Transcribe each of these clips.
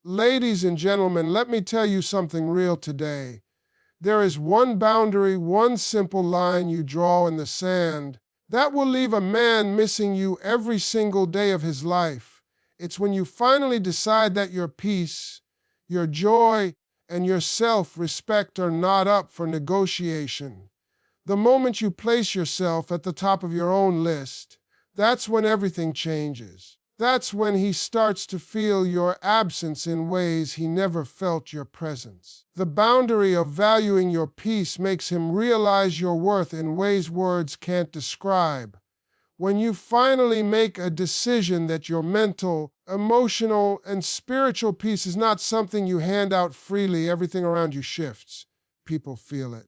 Ladies and gentlemen, let me tell you something real today. There is one boundary, one simple line you draw in the sand that will leave a man missing you every single day of his life. It's when you finally decide that your peace, your joy, and your self-respect are not up for negotiation. The moment you place yourself at the top of your own list, that's when everything changes. That's when he starts to feel your absence in ways he never felt your presence. The boundary of valuing your peace makes him realize your worth in ways words can't describe. When you finally make a decision that your mental, emotional, and spiritual peace is not something you hand out freely, everything around you shifts. People feel it.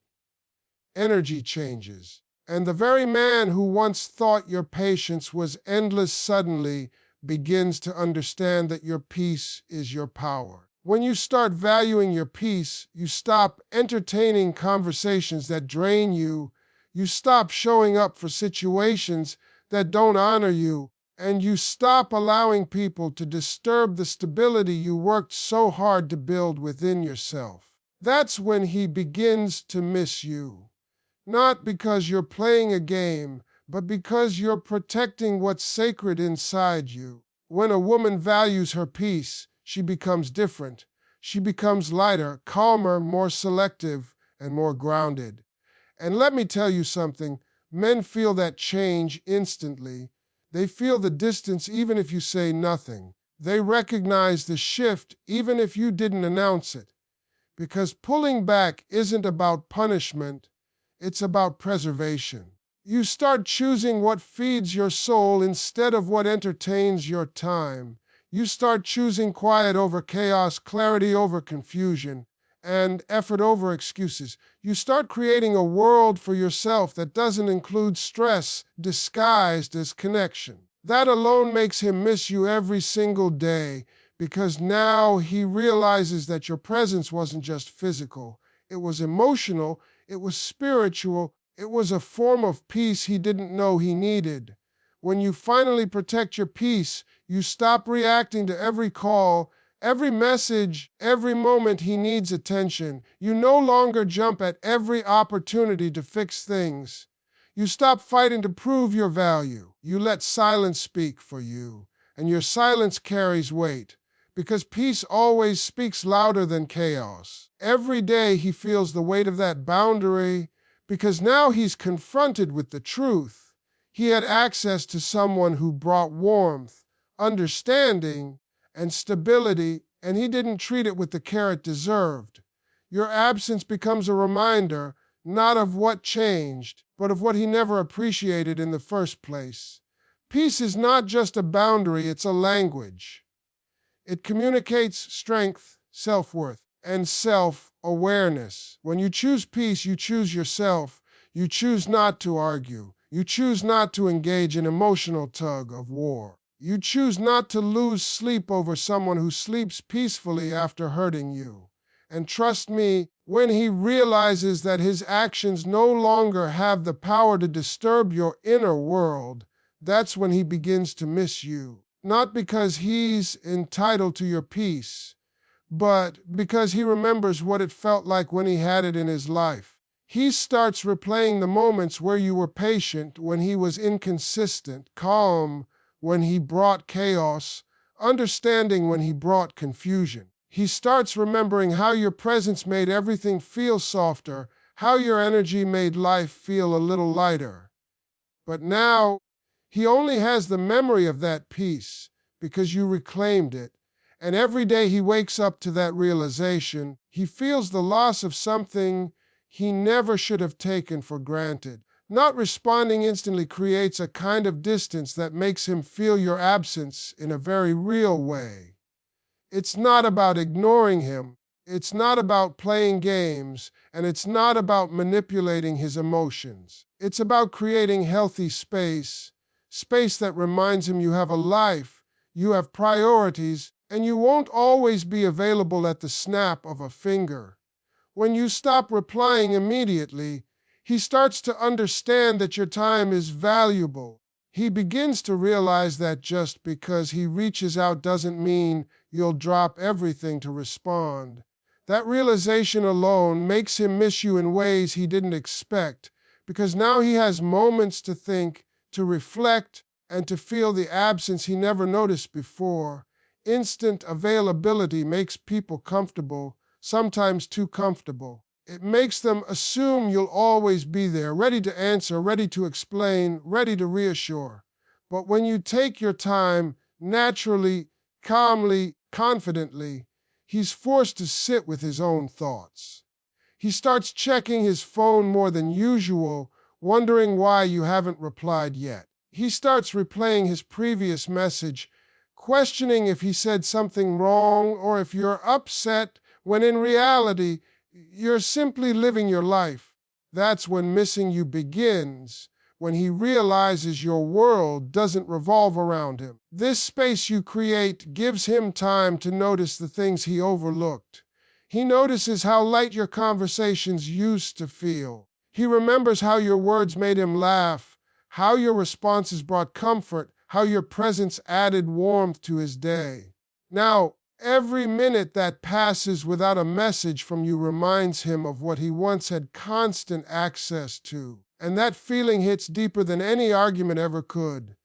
Energy changes. And the very man who once thought your patience was endless suddenly begins to understand that your peace is your power. When you start valuing your peace, you stop entertaining conversations that drain you, you stop showing up for situations that don't honor you, and you stop allowing people to disturb the stability you worked so hard to build within yourself. That's when he begins to miss you. Not because you're playing a game, but because you're protecting what's sacred inside you. When a woman values her peace, she becomes different. She becomes lighter, calmer, more selective, and more grounded. And let me tell you something, men feel that change instantly. They feel the distance even if you say nothing. They recognize the shift even if you didn't announce it. Because pulling back isn't about punishment, it's about preservation. You start choosing what feeds your soul instead of what entertains your time. You start choosing quiet over chaos, clarity over confusion, and effort over excuses. You start creating a world for yourself that doesn't include stress disguised as connection. That alone makes him miss you every single day, because now he realizes that your presence wasn't just physical, it was emotional, it was spiritual, it was a form of peace he didn't know he needed. When you finally protect your peace, you stop reacting to every call, every message, every moment he needs attention. You no longer jump at every opportunity to fix things. You stop fighting to prove your value. You let silence speak for you, and your silence carries weight, because peace always speaks louder than chaos. Every day he feels the weight of that boundary, because now he's confronted with the truth. He had access to someone who brought warmth, understanding, and stability, and he didn't treat it with the care it deserved. Your absence becomes a reminder, not of what changed, but of what he never appreciated in the first place. Peace is not just a boundary, it's a language. It communicates strength, self-worth, and self-awareness. When you choose peace, you choose yourself. You choose not to argue. You choose not to engage in emotional tug of war. You choose not to lose sleep over someone who sleeps peacefully after hurting you. And trust me, when he realizes that his actions no longer have the power to disturb your inner world, that's when he begins to miss you. Not because he's entitled to your peace, but because he remembers what it felt like when he had it in his life. He starts replaying the moments where you were patient, when he was inconsistent, calm when he brought chaos, understanding when he brought confusion. He starts remembering how your presence made everything feel softer, how your energy made life feel a little lighter. But now, he only has the memory of that peace because you reclaimed it. And every day he wakes up to that realization, he feels the loss of something he never should have taken for granted. Not responding instantly creates a kind of distance that makes him feel your absence in a very real way. It's not about ignoring him, it's not about playing games, and it's not about manipulating his emotions. It's about creating healthy space that reminds him you have a life, you have priorities, and you won't always be available at the snap of a finger. When you stop replying immediately, he starts to understand that your time is valuable. He begins to realize that just because he reaches out doesn't mean you'll drop everything to respond. That realization alone makes him miss you in ways he didn't expect, because now he has moments to think, to reflect, and to feel the absence he never noticed before. Instant availability makes people comfortable, sometimes too comfortable. It makes them assume you'll always be there, ready to answer, ready to explain, ready to reassure. But when you take your time, naturally, calmly, confidently, he's forced to sit with his own thoughts. He starts checking his phone more than usual, wondering why you haven't replied yet. He starts replaying his previous message, questioning if he said something wrong or if you're upset, when in reality, you're simply living your life. That's when missing you begins, when he realizes your world doesn't revolve around him. This space you create gives him time to notice the things he overlooked. He notices how light your conversations used to feel. He remembers how your words made him laugh, how your responses brought comfort, how your presence added warmth to his day. Now, every minute that passes without a message from you reminds him of what he once had constant access to. And that feeling hits deeper than any argument ever could.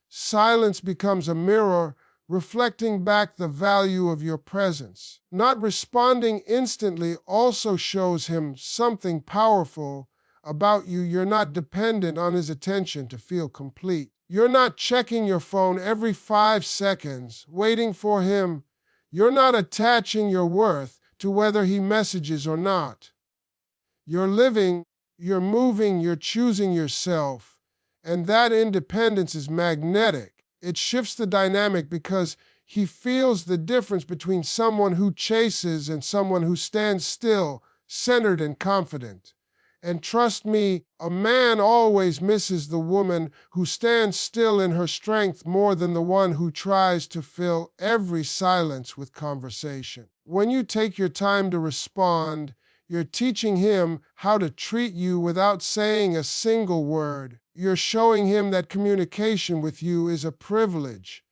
Silence becomes a mirror, reflecting back the value of your presence. Not responding instantly also shows him something powerful about you. You're not dependent on his attention to feel complete. You're not checking your phone every 5 seconds, waiting for him. You're not attaching your worth to whether he messages or not. You're living, you're moving, you're choosing yourself, and that independence is magnetic. It shifts the dynamic because he feels the difference between someone who chases and someone who stands still, centered and confident. And trust me, a man always misses the woman who stands still in her strength more than the one who tries to fill every silence with conversation. When you take your time to respond, you're teaching him how to treat you without saying a single word. You're showing him that communication with you is a privilege,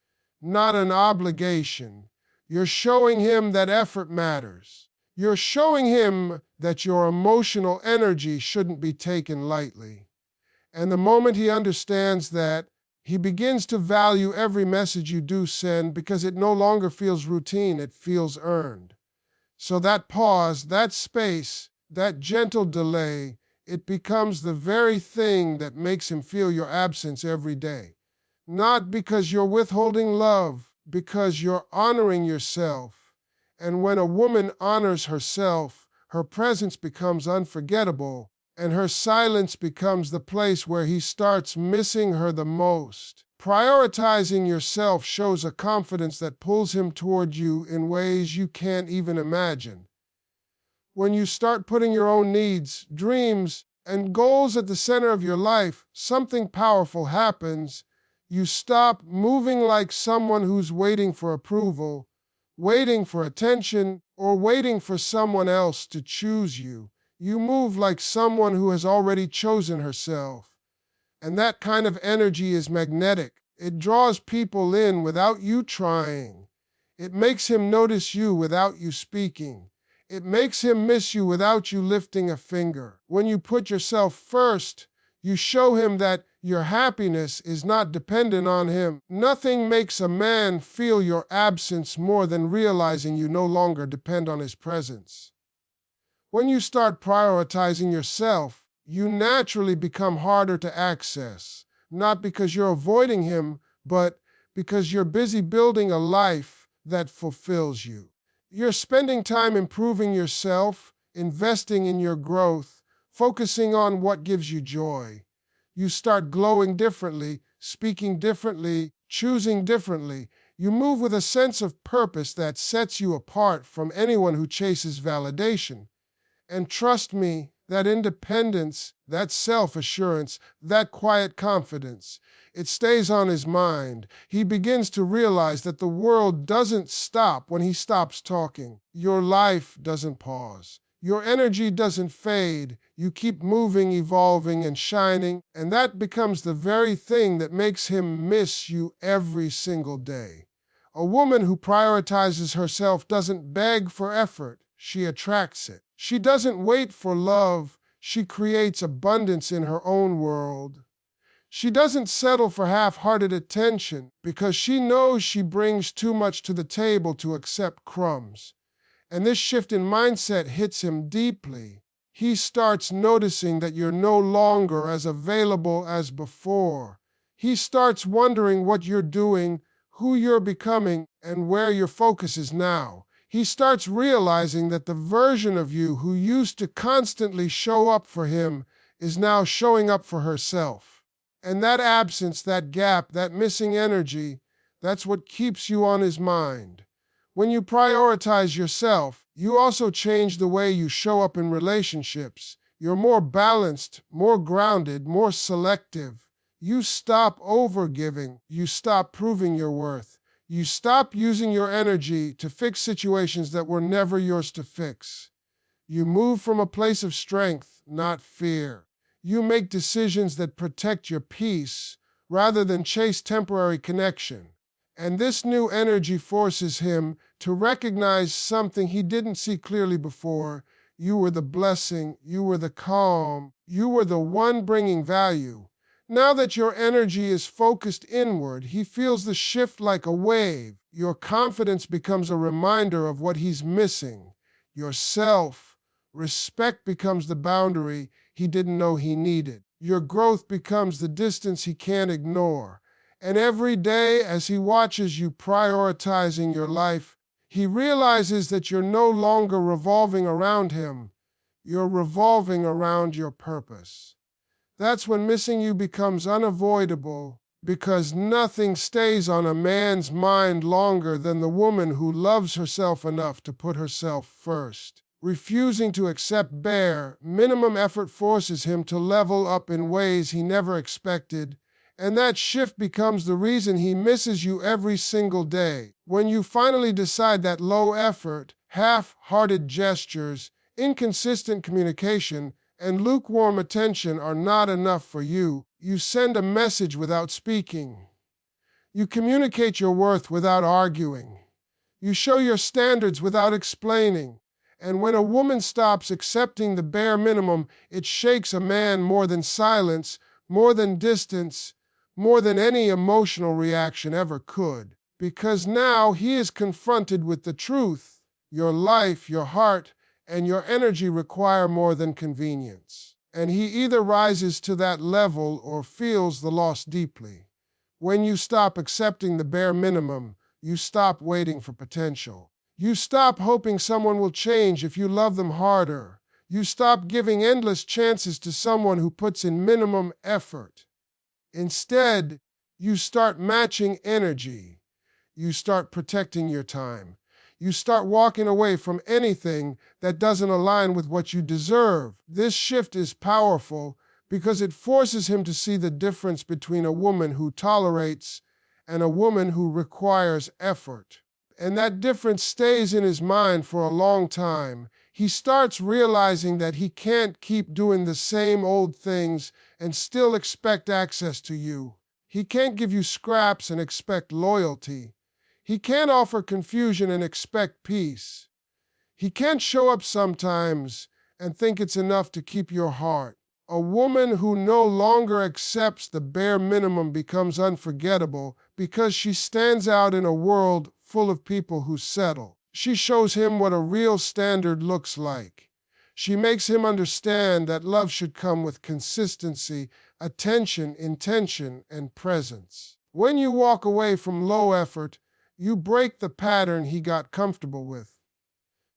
not an obligation. You're showing him that effort matters. You're showing him that your emotional energy shouldn't be taken lightly. And the moment he understands that, he begins to value every message you do send because it no longer feels routine, it feels earned. So that pause, that space, that gentle delay, it becomes the very thing that makes him feel your absence every day. Not because you're withholding love, because you're honoring yourself. And when a woman honors herself, her presence becomes unforgettable, and her silence becomes the place where he starts missing her the most. Prioritizing yourself shows a confidence that pulls him toward you in ways you can't even imagine. When you start putting your own needs, dreams, and goals at the center of your life, something powerful happens. You stop moving like someone who's waiting for approval, waiting for attention, or waiting for someone else to choose you. You move like someone who has already chosen herself. And that kind of energy is magnetic. It draws people in without you trying. It makes him notice you without you speaking. It makes him miss you without you lifting a finger. When you put yourself first, you show him that your happiness is not dependent on him. Nothing makes a man feel your absence more than realizing you no longer depend on his presence. When you start prioritizing yourself, you naturally become harder to access, not because you're avoiding him, but because you're busy building a life that fulfills you. You're spending time improving yourself, investing in your growth, focusing on what gives you joy. You start glowing differently, speaking differently, choosing differently. You move with a sense of purpose that sets you apart from anyone who chases validation. And trust me, that independence, that self-assurance, that quiet confidence, it stays on his mind. He begins to realize that the world doesn't stop when he stops talking. Your life doesn't pause. Your energy doesn't fade. You keep moving, evolving, and shining, and that becomes the very thing that makes him miss you every single day. A woman who prioritizes herself doesn't beg for effort, she attracts it. She doesn't wait for love, she creates abundance in her own world. She doesn't settle for half-hearted attention because she knows she brings too much to the table to accept crumbs. And this shift in mindset hits him deeply. He starts noticing that you're no longer as available as before. He starts wondering what you're doing, who you're becoming, and where your focus is now. He starts realizing that the version of you who used to constantly show up for him is now showing up for herself. And that absence, that gap, that missing energy, that's what keeps you on his mind. When you prioritize yourself, you also change the way you show up in relationships. You're more balanced, more grounded, more selective. You stop overgiving. You stop proving your worth. You stop using your energy to fix situations that were never yours to fix. You move from a place of strength, not fear. You make decisions that protect your peace rather than chase temporary connection. And this new energy forces him to recognize something he didn't see clearly before. You were the blessing, you were the calm, you were the one bringing value. Now that your energy is focused inward, he feels the shift like a wave. Your confidence becomes a reminder of what he's missing. Your self-respect becomes the boundary he didn't know he needed. Your growth becomes the distance he can't ignore. And every day, as he watches you prioritizing your life, he realizes that you're no longer revolving around him. You're revolving around your purpose. That's when missing you becomes unavoidable, because nothing stays on a man's mind longer than the woman who loves herself enough to put herself first. Refusing to accept bare, minimum effort forces him to level up in ways he never expected, and that shift becomes the reason he misses you every single day. When you finally decide that low effort, half-hearted gestures, inconsistent communication, and lukewarm attention are not enough for you, you send a message without speaking. You communicate your worth without arguing. You show your standards without explaining. And when a woman stops accepting the bare minimum, it shakes a man more than silence, more than distance, more than any emotional reaction ever could. Because now he is confronted with the truth. Your life, your heart, and your energy require more than convenience. And he either rises to that level or feels the loss deeply. When you stop accepting the bare minimum, you stop waiting for potential. You stop hoping someone will change if you love them harder. You stop giving endless chances to someone who puts in minimum effort. Instead, you start matching energy. You start protecting your time. You start walking away from anything that doesn't align with what you deserve. This shift is powerful because it forces him to see the difference between a woman who tolerates and a woman who requires effort. And that difference stays in his mind for a long time. He starts realizing that he can't keep doing the same old things and still expect access to you. He can't give you scraps and expect loyalty. He can't offer confusion and expect peace. He can't show up sometimes and think it's enough to keep your heart. A woman who no longer accepts the bare minimum becomes unforgettable because she stands out in a world full of people who settle. She shows him what a real standard looks like. She makes him understand that love should come with consistency, attention, intention, and presence. When you walk away from low effort, you break the pattern he got comfortable with.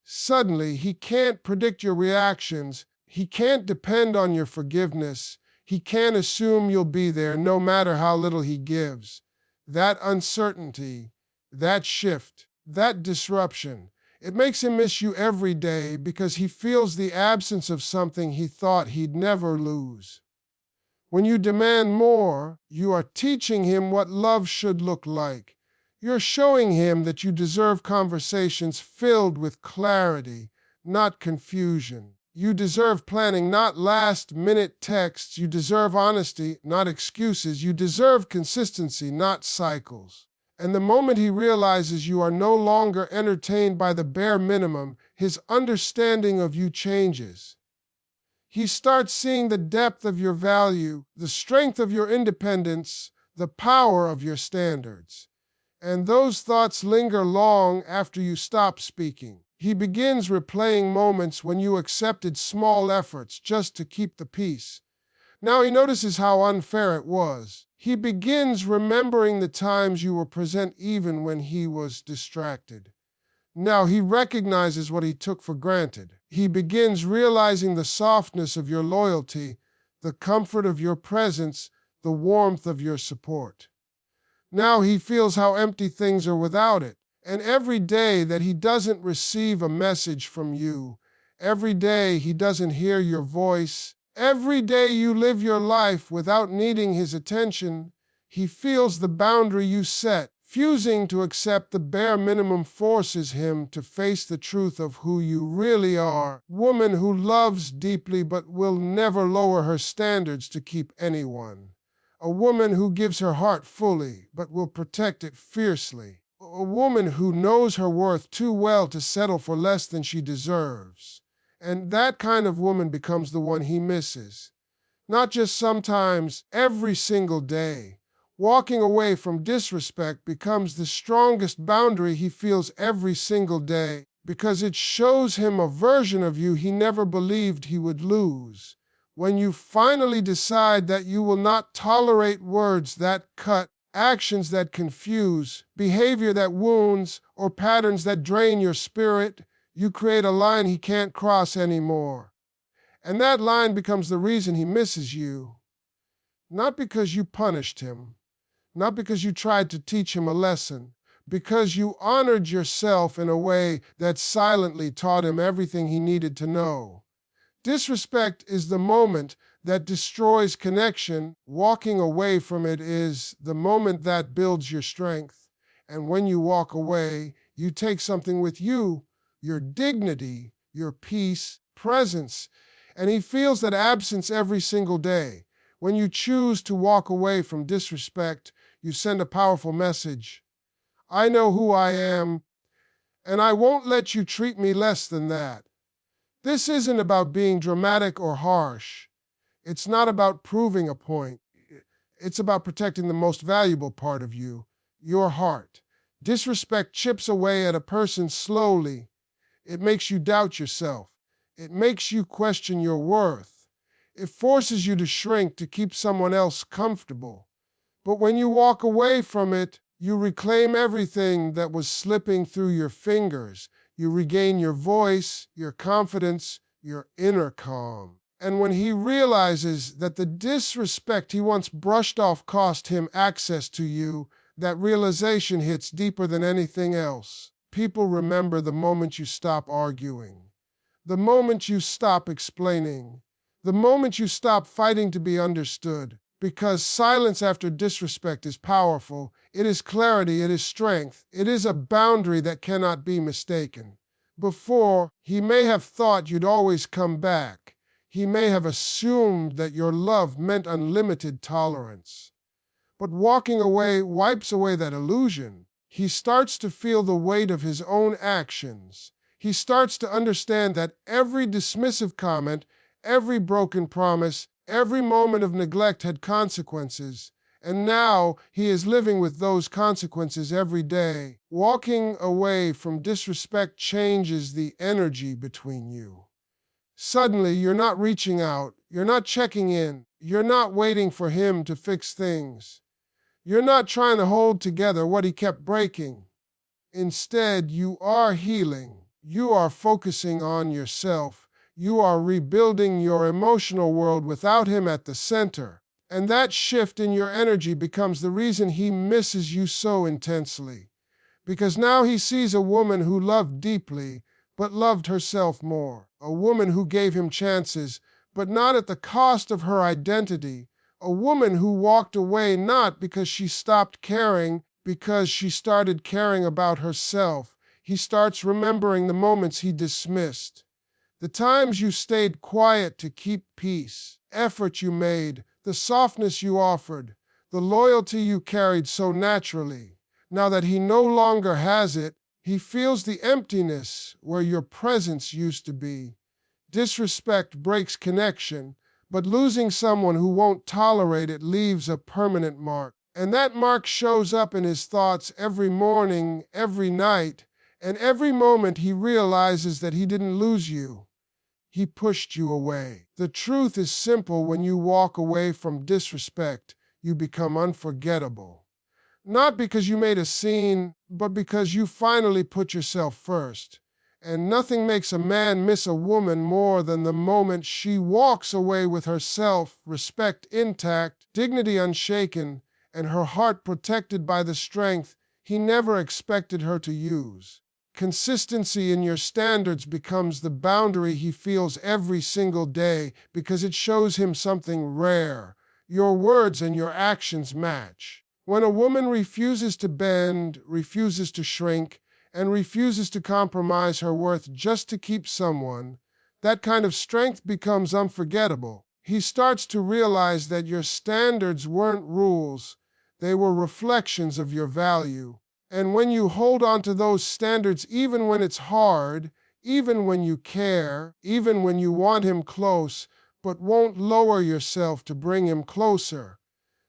Suddenly, he can't predict your reactions. He can't depend on your forgiveness. He can't assume you'll be there no matter how little he gives. That uncertainty, that shift, that disruption, it makes him miss you every day because he feels the absence of something he thought he'd never lose. When you demand more, you are teaching him what love should look like. You're showing him that you deserve conversations filled with clarity, not confusion. You deserve planning, not last-minute texts. You deserve honesty, not excuses. You deserve consistency, not cycles. And the moment he realizes you are no longer entertained by the bare minimum, his understanding of you changes. He starts seeing the depth of your value, the strength of your independence, the power of your standards. And those thoughts linger long after you stop speaking. He begins replaying moments when you accepted small efforts just to keep the peace. Now he notices how unfair it was. He begins remembering the times you were present even when he was distracted. Now he recognizes what he took for granted. He begins realizing the softness of your loyalty, the comfort of your presence, the warmth of your support. Now he feels how empty things are without it. And every day that he doesn't receive a message from you, every day he doesn't hear your voice, every day you live your life without needing his attention, he feels the boundary you set. Refusing to accept the bare minimum forces him to face the truth of who you really are. Woman who loves deeply but will never lower her standards to keep anyone. A woman who gives her heart fully but will protect it fiercely. A woman who knows her worth too well to settle for less than she deserves. And that kind of woman becomes the one he misses. Not just sometimes, every single day. Walking away from disrespect becomes the strongest boundary he feels every single day because it shows him a version of you he never believed he would lose. When you finally decide that you will not tolerate words that cut, actions that confuse, behavior that wounds, or patterns that drain your spirit, you create a line he can't cross anymore. And that line becomes the reason he misses you. Not because you punished him, not because you tried to teach him a lesson, because you honored yourself in a way that silently taught him everything he needed to know. Disrespect is the moment that destroys connection. Walking away from it is the moment that builds your strength. And when you walk away, you take something with you, your dignity, your peace, presence. And he feels that absence every single day. When you choose to walk away from disrespect, you send a powerful message. I know who I am, and I won't let you treat me less than that. This isn't about being dramatic or harsh. It's not about proving a point. It's about protecting the most valuable part of you, your heart. Disrespect chips away at a person slowly. It makes you doubt yourself. It makes you question your worth. It forces you to shrink to keep someone else comfortable. But when you walk away from it, you reclaim everything that was slipping through your fingers. You regain your voice, your confidence, your inner calm. And when he realizes that the disrespect he once brushed off cost him access to you, that realization hits deeper than anything else. People remember the moment you stop arguing, the moment you stop explaining, the moment you stop fighting to be understood. Because silence after disrespect is powerful. It is clarity, it is strength, it is a boundary that cannot be mistaken. Before, he may have thought you'd always come back. He may have assumed that your love meant unlimited tolerance. But walking away wipes away that illusion. He starts to feel the weight of his own actions. He starts to understand that every dismissive comment, every broken promise, every moment of neglect had consequences, and now he is living with those consequences every day. Walking away from disrespect changes the energy between you. Suddenly, you're not reaching out, you're not checking in, you're not waiting for him to fix things. You're not trying to hold together what he kept breaking. Instead, you are healing. You are focusing on yourself. You are rebuilding your emotional world without him at the center. And that shift in your energy becomes the reason he misses you so intensely. Because now he sees a woman who loved deeply, but loved herself more. A woman who gave him chances, but not at the cost of her identity. A woman who walked away not because she stopped caring, because she started caring about herself. He starts remembering the moments he dismissed. The times you stayed quiet to keep peace, effort you made, the softness you offered, the loyalty you carried so naturally. Now that he no longer has it, he feels the emptiness where your presence used to be. Disrespect breaks connection, but losing someone who won't tolerate it leaves a permanent mark. And that mark shows up in his thoughts every morning, every night, and every moment he realizes that he didn't lose you. He pushed you away. The truth is simple: when you walk away from disrespect, you become unforgettable. Not because you made a scene, but because you finally put yourself first. And nothing makes a man miss a woman more than the moment she walks away with her self-respect intact, dignity unshaken, and her heart protected by the strength he never expected her to use. Consistency in your standards becomes the boundary he feels every single day, because it shows him something rare: your words and your actions match. When a woman refuses to bend, refuses to shrink, and refuses to compromise her worth just to keep someone, that kind of strength becomes unforgettable. He starts to realize that your standards weren't rules, they were reflections of your value. And when you hold on to those standards, even when it's hard, even when you care, even when you want him close, but won't lower yourself to bring him closer,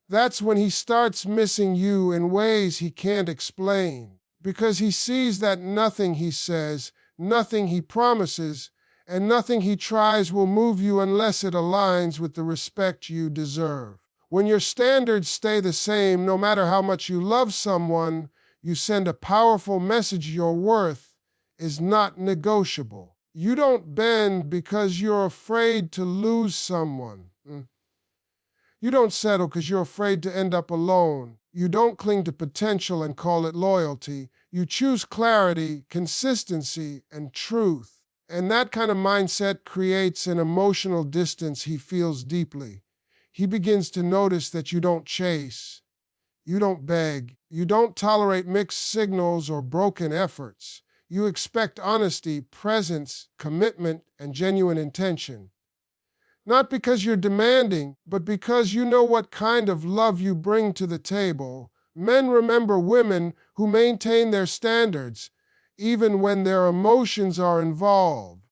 that's when he starts missing you in ways he can't explain. Because he sees that nothing he says, nothing he promises, and nothing he tries will move you unless it aligns with the respect you deserve. When your standards stay the same, no matter how much you love someone, you send a powerful message: your worth is not negotiable. You don't bend because you're afraid to lose someone. You don't settle because you're afraid to end up alone. You don't cling to potential and call it loyalty. You choose clarity, consistency, and truth. And that kind of mindset creates an emotional distance he feels deeply. He begins to notice that you don't chase, you don't beg, you don't tolerate mixed signals or broken efforts. You expect honesty, presence, commitment, and genuine intention. Not because you're demanding, but because you know what kind of love you bring to the table. Men remember women who maintain their standards, even when their emotions are involved.